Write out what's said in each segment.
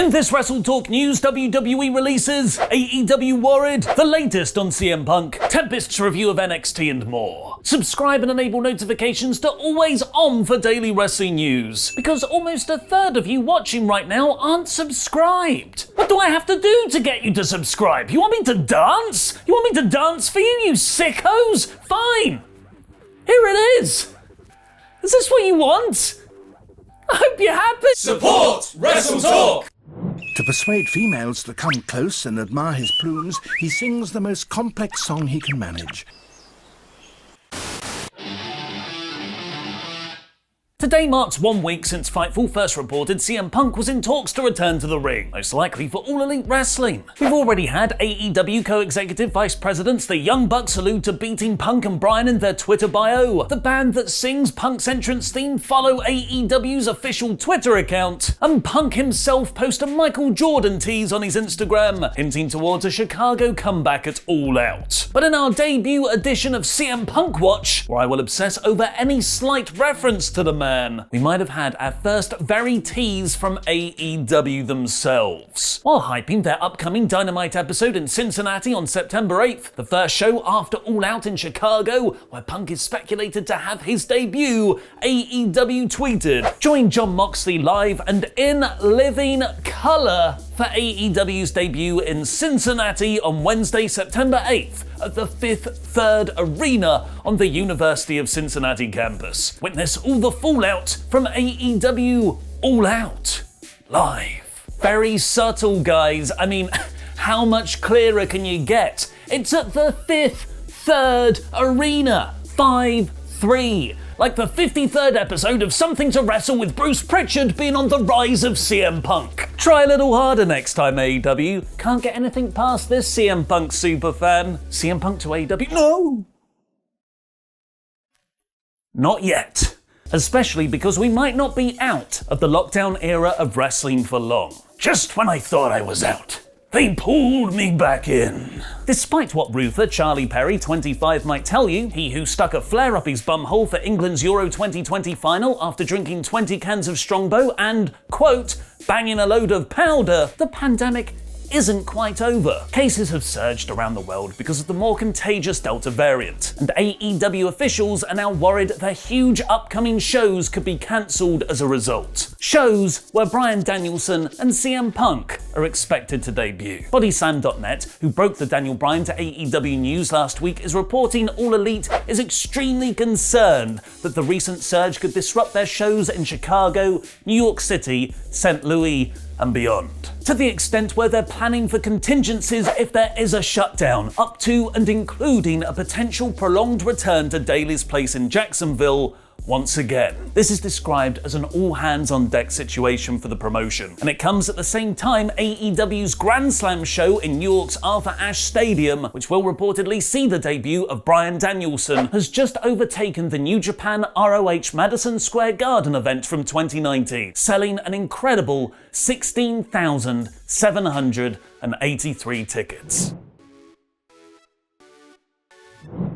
In this WrestleTalk news, WWE Releases, AEW Worried, the latest on CM Punk, Tempest's review of NXT and more. Subscribe and enable notifications to always on for daily wrestling news, because almost a third of you watching right now aren't subscribed. What do I have to do to get you to subscribe? You want me to dance? You want me to dance for you, you sickos? Fine. Here it is. Is this what you want? I hope you're happy. Support WrestleTalk! To persuade females to come close and admire his plumes, he sings the most complex song he can manage. Today marks 1 week since Fightful first reported CM Punk was in talks to return to the ring, most likely for All Elite Wrestling. We've already had AEW co-executive vice presidents the Young Bucks allude to beating Punk and Bryan in their Twitter bio. The band that sings Punk's entrance theme follow AEW's official Twitter account, and Punk himself post a Michael Jordan tease on his Instagram, hinting towards a Chicago comeback at All Out. But in our debut edition of CM Punk Watch, where I will obsess over any slight reference to the man, we might have had our first very tease from AEW themselves. While hyping their upcoming Dynamite episode in Cincinnati on September 8th, the first show after All Out in Chicago, where Punk is speculated to have his debut, AEW tweeted, "Join Jon Moxley live and in living color for AEW's debut in Cincinnati on Wednesday, September 8th at the 5th Third Arena on the University of Cincinnati campus. Witness all the fallout from AEW All Out live." Very subtle, guys. I mean, how much clearer can you get? It's at the 5th Third Arena. 5-3. Like the 53rd episode of Something to Wrestle with Bruce Pritchard being on the rise of CM Punk. Try a little harder next time, AEW. Can't get anything past this CM Punk superfan. CM Punk to AEW? No! Not yet. Especially because we might not be out of the lockdown era of wrestling for long. Just when I thought I was out, they pulled me back in. Despite what ruther Charlie Perry, 25, might tell you, he who stuck a flare up his bumhole for England's Euro 2020 final after drinking 20 cans of Strongbow and, quote, banging a load of powder, the pandemic isn't quite over. Cases have surged around the world because of the more contagious Delta variant, and AEW officials are now worried their huge upcoming shows could be cancelled as a result. Shows where Bryan Danielson and CM Punk are expected to debut. Bodyslam.net, who broke the Daniel Bryan to AEW news last week, is reporting All Elite is extremely concerned that the recent surge could disrupt their shows in Chicago, New York City, St. Louis, and beyond. To the extent where they're planning for contingencies if there is a shutdown, up to and including a potential prolonged return to Daly's place in Jacksonville once again. This is described as an all-hands-on-deck situation for the promotion, and it comes at the same time AEW's Grand Slam show in New York's Arthur Ashe Stadium, which will reportedly see the debut of Bryan Danielson, has just overtaken the New Japan ROH Madison Square Garden event from 2019, selling an incredible 16,783 tickets.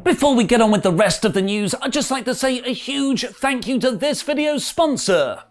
Before we get on with the rest of the news, I'd just like to say a huge thank you to this video's sponsor,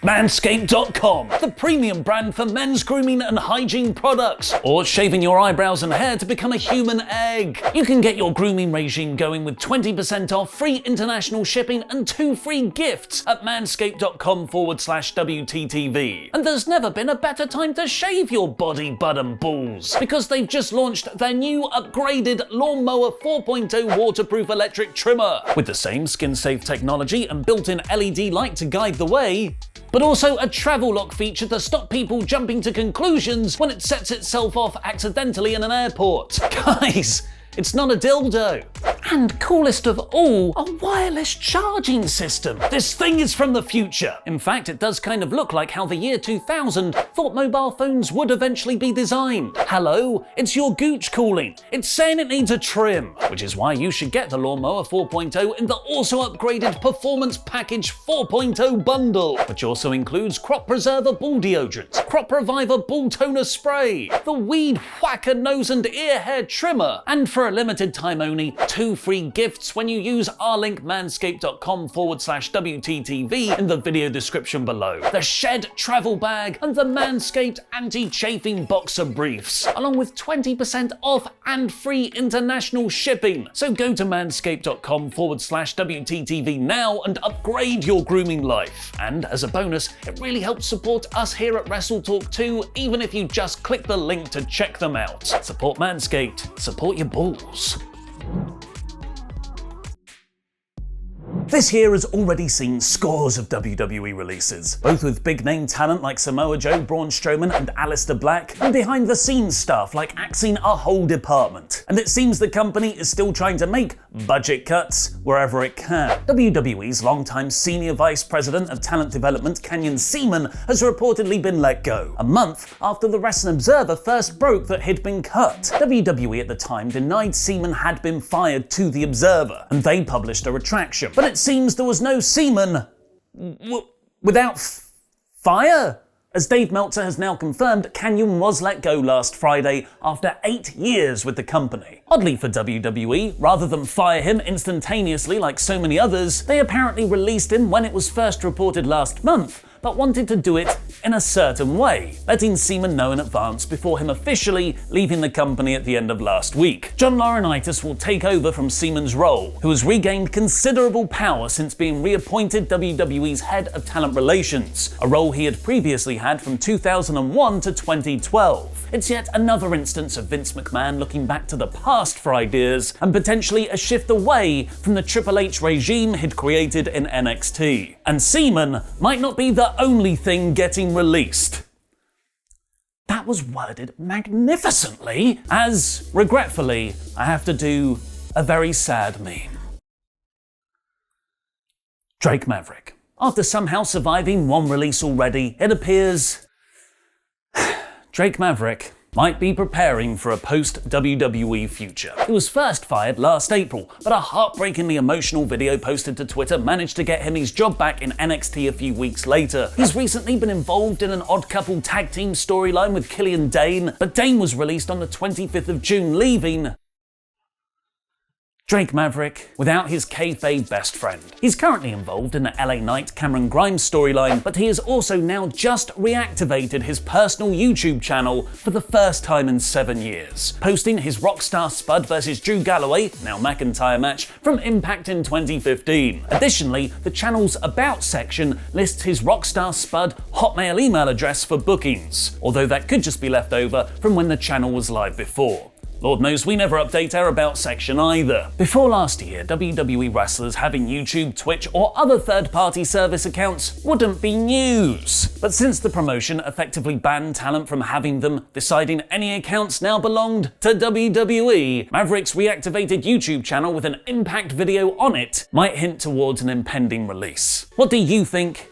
Manscaped.com, the premium brand for men's grooming and hygiene products, or shaving your eyebrows and hair to become a human egg. You can get your grooming regime going with 20% off, free international shipping, and 2 free gifts at manscaped.com/WTTV. And there's never been a better time to shave your body, butt, and balls, because they've just launched their new upgraded Lawnmower 4.0 waterproof electric trimmer, with the same skin-safe technology and built-in LED light to guide the way, but also a travel lock feature to stop people jumping to conclusions when it sets itself off accidentally in an airport. Guys, it's not a dildo. And coolest of all, a wireless charging system. This thing is from the future. In fact, it does kind of look like how the year 2000 thought mobile phones would eventually be designed. Hello, it's your gooch calling. It's saying it needs a trim, which is why you should get the Lawnmower 4.0 in the also upgraded Performance Package 4.0 bundle, which also includes Crop Preserver Ball Deodorant, Crop Reviver Ball Toner Spray, the Weed Whacker Nose and Ear Hair Trimmer, and for a limited time only, 2 free gifts when you use our link manscaped.com/WTTV in the video description below. The Shed travel bag and the Manscaped anti-chafing boxer briefs, along with 20% off and free international shipping. So go to manscaped.com/WTTV now and upgrade your grooming life. And as a bonus, it really helps support us here at WrestleTalk too, even if you just click the link to check them out. Support Manscaped, support your balls. This year has already seen scores of WWE releases, both with big-name talent like Samoa Joe, Braun Strowman and Aleister Black, and behind-the-scenes stuff like axing a whole department. And it seems the company is still trying to make budget cuts wherever it can. WWE's longtime Senior Vice President of Talent Development, Karrion has reportedly been let go, a month after the Wrestling Observer first broke that he'd been cut. WWE at the time denied Seaman had been fired to the Observer, and they published a retraction. But it seems there was no Seaman without fire. As Dave Meltzer has now confirmed, Karrion was let go last Friday after 8 years with the company. Oddly for WWE, rather than fire him instantaneously like so many others, they apparently released him when it was first reported last month, but wanted to do it in a certain way, letting Seaman know in advance before him officially leaving the company at the end of last week. John Laurinaitis will take over from Seaman's role, who has regained considerable power since being reappointed WWE's head of talent relations, a role he had previously had from 2001 to 2012. It's yet another instance of Vince McMahon looking back to the past for ideas and potentially a shift away from the Triple H regime he'd created in NXT. And Seaman might not be the only thing getting released. That was worded magnificently, as, regretfully, I have to do a very sad meme. Drake Maverick. After somehow surviving one release already, it appears Drake Maverick might be preparing for a post-WWE future. He was first fired last April, but a heartbreakingly emotional video posted to Twitter managed to get him his job back in NXT a few weeks later. He's recently been involved in an odd couple tag team storyline with Killian Dane, but Dane was released on the 25th of June, leaving Drake Maverick without his kayfabe best friend. He's currently involved in the LA Knight Cameron Grimes storyline, but he has also now just reactivated his personal YouTube channel for the first time in 7 years, posting his Rockstar Spud vs Drew Galloway, now McIntyre match from Impact in 2015. Additionally, the channel's About section lists his Rockstar Spud Hotmail email address for bookings, although that could just be left over from when the channel was live before. Lord knows we never update our About section either. Before last year, WWE wrestlers having YouTube, Twitch, or other third-party service accounts wouldn't be news. But since the promotion effectively banned talent from having them, deciding any accounts now belonged to WWE, Maverick's reactivated YouTube channel with an Impact video on it might hint towards an impending release. What do you think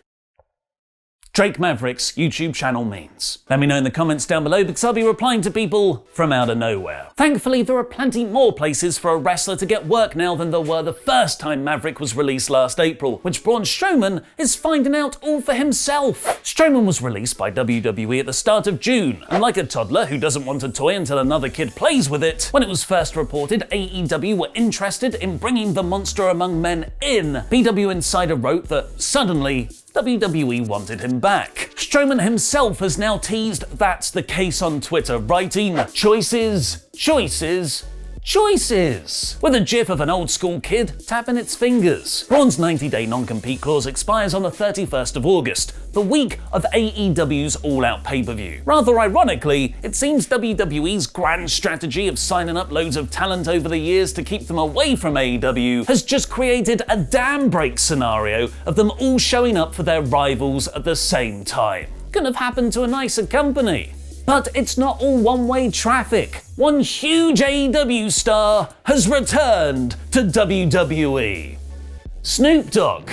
Drake Maverick's YouTube channel means? Let me know in the comments down below, because I'll be replying to people from out of nowhere. Thankfully, there are plenty more places for a wrestler to get work now than there were the first time Maverick was released last April, which Braun Strowman is finding out all for himself. Strowman was released by WWE at the start of June, and like a toddler who doesn't want a toy until another kid plays with it, when it was first reported AEW were interested in bringing the monster among men in, PW Insider wrote that suddenly WWE wanted him back. Strowman himself has now teased that's the case on Twitter, writing, "Choices, choices, choices," with a gif of an old school kid tapping its fingers. Braun's 90-day non-compete clause expires on the 31st of August, the week of AEW's all-out pay-per-view. Rather ironically, it seems WWE's grand strategy of signing up loads of talent over the years to keep them away from AEW has just created a dam break scenario of them all showing up for their rivals at the same time. Couldn't have happened to a nicer company. But it's not all one-way traffic. One huge AEW star has returned to WWE. Snoop Dogg.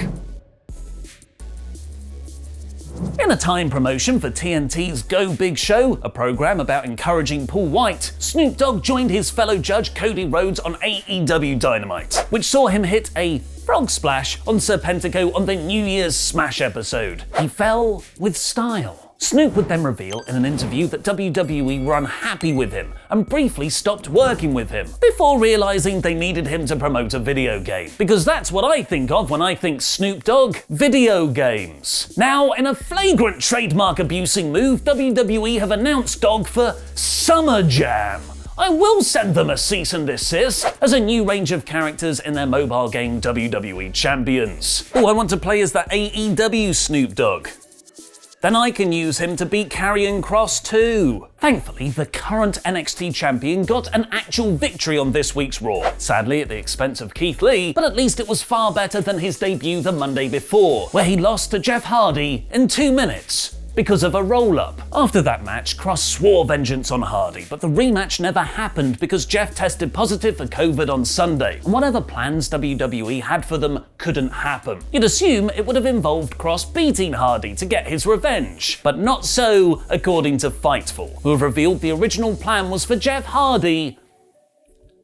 In a time promotion for TNT's Go Big Show, a program about encouraging Paul White, Snoop Dogg joined his fellow judge Cody Rhodes on AEW Dynamite, which saw him hit a frog splash on Serpentico on the New Year's Smash episode. He fell with style. Snoop would then reveal in an interview that WWE were unhappy with him and briefly stopped working with him, before realizing they needed him to promote a video game. Because that's what I think of when I think Snoop Dogg, video games. Now, in a flagrant trademark abusing move, WWE have announced Dogg for Summer Jam. I will send them a cease and desist as a new range of characters in their mobile game WWE Champions. Oh, I want to play as the AEW Snoop Dogg. Then I can use him to beat Karrion Kross too. Thankfully, the current NXT champion got an actual victory on this week's Raw. Sadly at the expense of Keith Lee, but at least it was far better than his debut the Monday before, where he lost to Jeff Hardy in 2 minutes. Because of a roll-up. After that match, Kross swore vengeance on Hardy, but the rematch never happened because Jeff tested positive for COVID on Sunday, and whatever plans WWE had for them couldn't happen. You'd assume it would have involved Kross beating Hardy to get his revenge, but not so, according to Fightful, who have revealed the original plan was for Jeff Hardy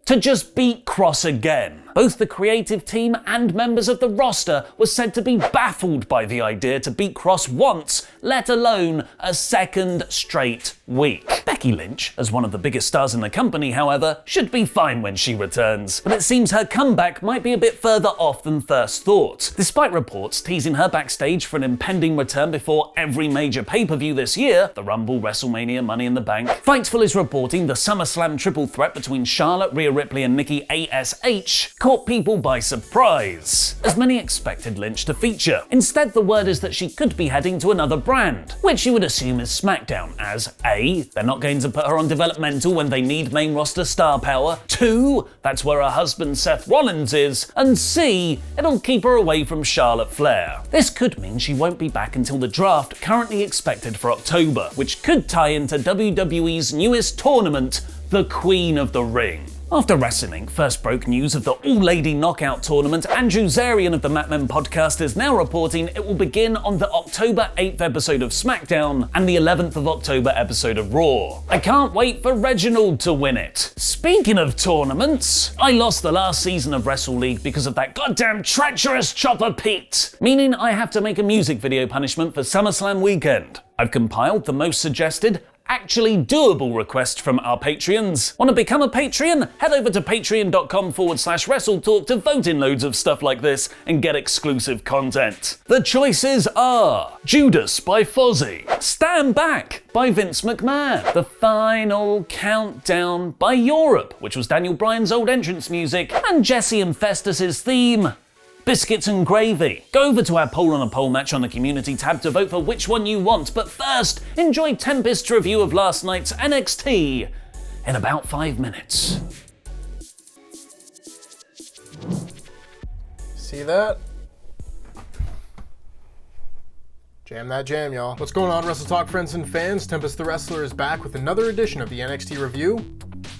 to just beat Kross again. Both the creative team and members of the roster were said to be baffled by the idea to beat Kross once, let alone a second straight week. Becky Lynch, as one of the biggest stars in the company, however, should be fine when she returns, but it seems her comeback might be a bit further off than first thought, despite reports teasing her backstage for an impending return before every major pay-per-view this year, the Rumble, WrestleMania, Money in the Bank. Fightful is reporting the SummerSlam triple threat between Charlotte, Rhea Ripley and Nikki ASH caught people by surprise, as many expected Lynch to feature. Instead, the word is that she could be heading to another brand, which you would assume is SmackDown, as A, they're not going to put her on developmental when they need main roster star power, 2, that's where her husband Seth Rollins is, and C, it'll keep her away from Charlotte Flair. This could mean she won't be back until the draft, currently expected for October, which could tie into WWE's newest tournament, the Queen of the Ring. After Wrestling first broke news of the all-lady knockout tournament, Andrew Zarian of the Mat Men podcast is now reporting it will begin on the October 8th episode of SmackDown and the 11th of October episode of Raw. I can't wait for Reginald to win it. Speaking of tournaments, I lost the last season of WrestleLeague because of that goddamn treacherous Chopper Pete, meaning I have to make a music video punishment for SummerSlam weekend. I've compiled the most suggested, actually doable request from our Patreons. Want to become a Patreon? Head over to patreon.com/WrestleTalk to vote in loads of stuff like this and get exclusive content. The choices are Judas by Fozzy, Stand Back by Vince McMahon, The Final Countdown by Europe, which was Daniel Bryan's old entrance music, and Jesse and Festus's theme, Biscuits and Gravy. Go over to our poll on a poll match on the community tab to vote for which one you want, but first, enjoy Tempest's review of last night's NXT in about 5 minutes. See that? Jam that jam, y'all. What's going on, WrestleTalk friends and fans? Tempest the Wrestler is back with another edition of the NXT review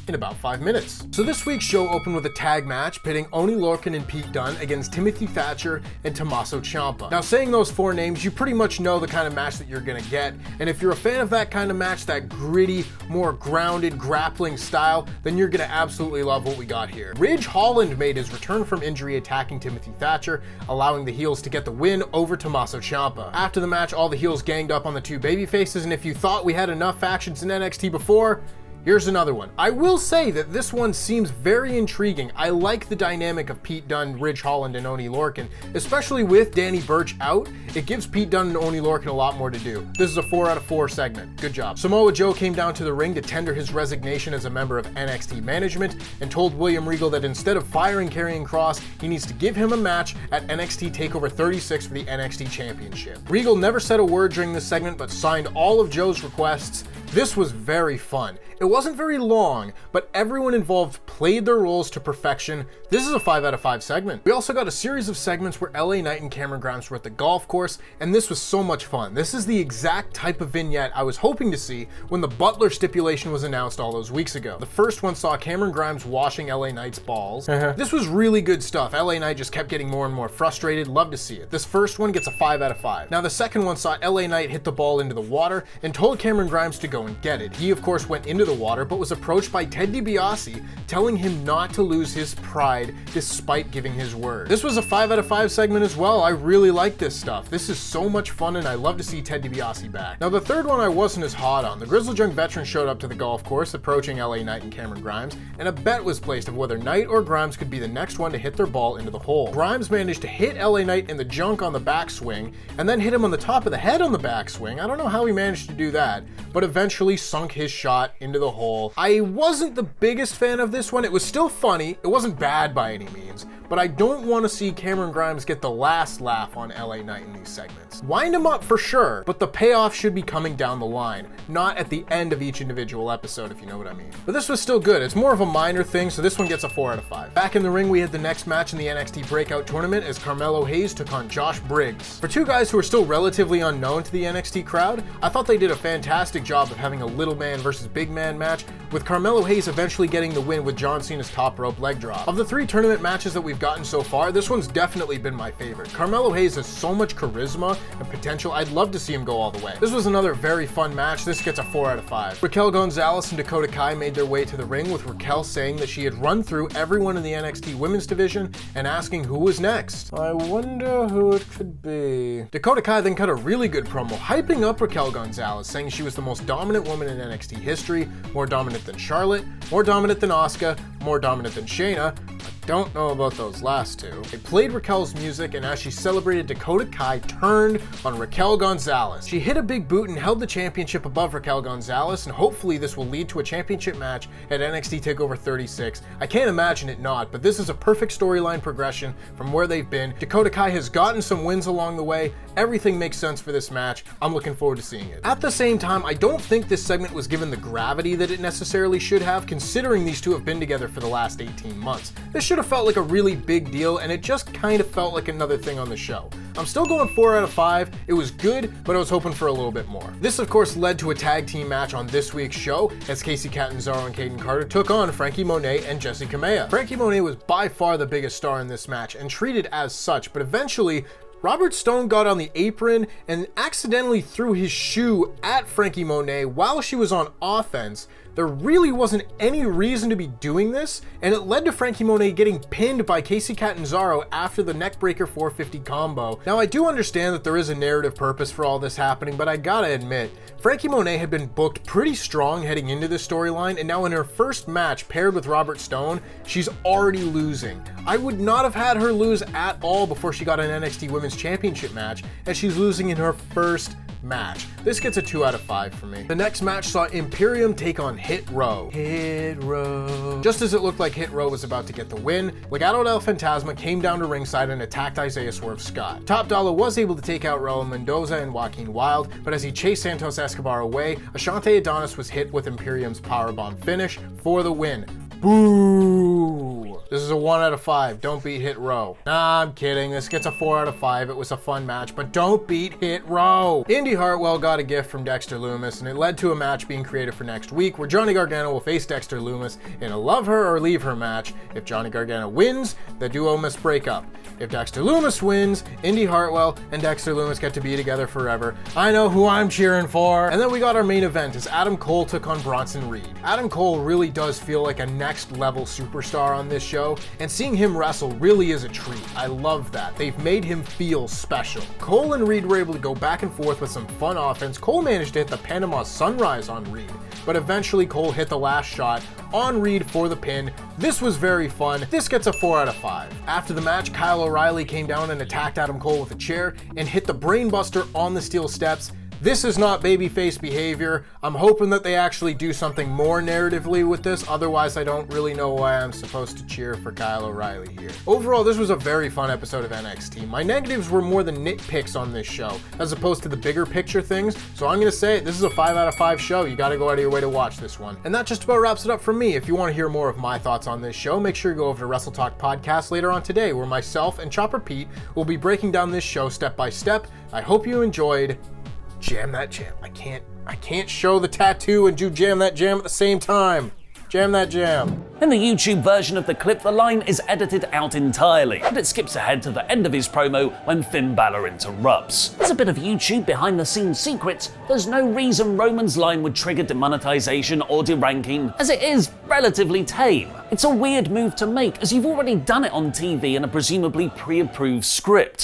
in about 5 minutes. So this week's show opened with a tag match pitting Oney Lorcan and Pete Dunne against Timothy Thatcher and Tommaso Ciampa. Now, saying those 4 names, you pretty much know the kind of match that you're gonna get, and if you're a fan of that kind of match, that gritty, more grounded, grappling style, then you're gonna absolutely love what we got here. Ridge Holland made his return from injury attacking Timothy Thatcher, allowing the heels to get the win over Tommaso Ciampa. After the match, all the heels ganged up on the 2 babyfaces, and if you thought we had enough factions in NXT before, here's another one. I will say that this one seems very intriguing. I like the dynamic of Pete Dunne, Ridge Holland, and Oney Lorcan, especially with Danny Burch out. It gives Pete Dunne and Oney Lorcan a lot more to do. This is a 4 out of 4 segment. Good job. Samoa Joe came down to the ring to tender his resignation as a member of NXT management and told William Regal that instead of firing Karrion Kross, he needs to give him a match at NXT TakeOver 36 for the NXT Championship. Regal never said a word during this segment, but signed all of Joe's requests. This was very fun. It wasn't very long, but everyone involved played their roles to perfection. This is a 5 out of 5 segment. We also got a series of segments where LA Knight and Cameron Grimes were at the golf course, and this was so much fun. This is the exact type of vignette I was hoping to see when the Butler stipulation was announced all those weeks ago. The first one saw Cameron Grimes washing LA Knight's balls. This was really good stuff. LA Knight just kept getting more and more frustrated. Love to see it. This first one gets a 5 out of 5. Now the second one saw LA Knight hit the ball into the water and told Cameron Grimes to go go and get it. He of course went into the water, but was approached by Ted DiBiase, telling him not to lose his pride despite giving his word. This was a 5 out of 5 segment as well. I really like this stuff. This is so much fun, and I love to see Ted DiBiase back. Now the third one I wasn't as hot on. The Grizzled Young Veteran showed up to the golf course, approaching LA Knight and Cameron Grimes, and a bet was placed of whether Knight or Grimes could be the next one to hit their ball into the hole. Grimes managed to hit LA Knight in the junk on the backswing, and then hit him on the top of the head on the backswing. I don't know how he managed to do that, but eventually sunk his shot into the hole. I wasn't the biggest fan of this one. It was still funny. It wasn't bad by any means, but I don't want to see Cameron Grimes get the last laugh on LA Knight in these segments. Wind him up for sure, but the payoff should be coming down the line, not at the end of each individual episode, if you know what I mean. But this was still good. It's more of a minor thing, so this one gets a 4 out of 5. Back in the ring, we had the next match in the NXT Breakout Tournament as Carmelo Hayes took on Josh Briggs. For two guys who are still relatively unknown to the NXT crowd, I thought they did a fantastic job of having a little man versus big man match, with Carmelo Hayes eventually getting the win with John Cena's top rope leg drop. Of the 3 tournament matches that we've gotten so far, this one's definitely been my favorite. Carmelo Hayes has so much charisma and potential. I'd love to see him go all the way. This was another very fun match. This gets a 4 out of 5. Raquel Gonzalez and Dakota Kai made their way to the ring, with Raquel saying that she had run through everyone in the NXT women's division and asking who was next. I wonder who it could be. Dakota Kai then cut a really good promo, hyping up Raquel Gonzalez, saying she was the most dominant woman in NXT history, more dominant than Charlotte, more dominant than Asuka, more dominant than Shayna. Don't know about those last two. They played Raquel's music, and as she celebrated, Dakota Kai turned on Raquel Gonzalez. She hit a big boot and held the championship above Raquel Gonzalez, and hopefully this will lead to a championship match at NXT TakeOver 36. I can't imagine it not, but this is a perfect storyline progression from where they've been. Dakota Kai has gotten some wins along the way. Everything makes sense for this match. I'm looking forward to seeing it. At the same time, I don't think this segment was given the gravity that it necessarily should have, considering these two have been together for the last 18 months. This should have felt like a really big deal, and it just kind of felt like another thing on the show. I'm still going 4 out of 5. It was good, but I was hoping for a little bit more. This, of course, led to a tag team match on this week's show, as Kacy Catanzaro and Kaden Carter took on Frankie Monet and Jessi Kamea. Frankie Monet was by far the biggest star in this match, and treated as such, but eventually, Robert Stone got on the apron and accidentally threw his shoe at Frankie Monet while she was on offense. There really wasn't any reason to be doing this, and it led to Frankie Monet getting pinned by Kacy Catanzaro after the neckbreaker 450 combo. Now, I do understand that there is a narrative purpose for all this happening, but I gotta admit, Frankie Monet had been booked pretty strong heading into this storyline, and now in her first match paired with Robert Stone, she's already losing. I would not have had her lose at all before she got an NXT Women's Championship match, and she's losing in her first match. This gets a 2 out of 5 for me. The next match saw Imperium take on Hit Row. Hit Row. Just as it looked like Hit Row was about to get the win, Legado del Fantasma came down to ringside and attacked Isaiah Swerve Scott. Top Dollar was able to take out Raul Mendoza and Joaquin Wilde, but as he chased Santos Escobar away, Ashante Adonis was hit with Imperium's powerbomb finish for the win. Boo! This is a 1 out of 5. Don't beat Hit Row. Nah, I'm kidding. This gets a 4 out of 5. It was a fun match, but don't beat Hit Row. Indy Hartwell got a gift from Dexter Lumis, and it led to a match being created for next week where Johnny Gargano will face Dexter Lumis in a love her or leave her match. If Johnny Gargano wins, the duo must break up. If Dexter Lumis wins, Indy Hartwell and Dexter Lumis get to be together forever. I know who I'm cheering for. And then we got our main event as Adam Cole took on Bronson Reed. Adam Cole really does feel like a next level superstar on this show, and seeing him wrestle really is a treat. I love that. They've made him feel special. Cole and Reed were able to go back and forth with some fun offense. Cole managed to hit the Panama Sunrise on Reed, but eventually Cole hit the last shot on Reed for the pin. This was very fun. This gets a 4 out of 5. After the match, Kyle O'Reilly came down and attacked Adam Cole with a chair and hit the brainbuster on the steel steps. This is not babyface behavior. I'm hoping that they actually do something more narratively with this. Otherwise, I don't really know why I'm supposed to cheer for Kyle O'Reilly here. Overall, this was a very fun episode of NXT. My negatives were more the nitpicks on this show, as opposed to the bigger picture things. So I'm gonna say this is a 5 out of 5 show. You gotta go out of your way to watch this one. And that just about wraps it up for me. If you want to hear more of my thoughts on this show, make sure you go over to WrestleTalk Podcast later on today, where myself and Chopper Pete will be breaking down this show step by step. I hope you enjoyed. Jam that jam. I can't show the tattoo and do jam that jam at the same time. Jam that jam. In the YouTube version of the clip, the line is edited out entirely, and it skips ahead to the end of his promo when Finn Balor interrupts. As a bit of YouTube behind-the-scenes secrets, there's no reason Roman's line would trigger demonetization or deranking, as it is relatively tame. It's a weird move to make, as you've already done it on TV in a presumably pre-approved script.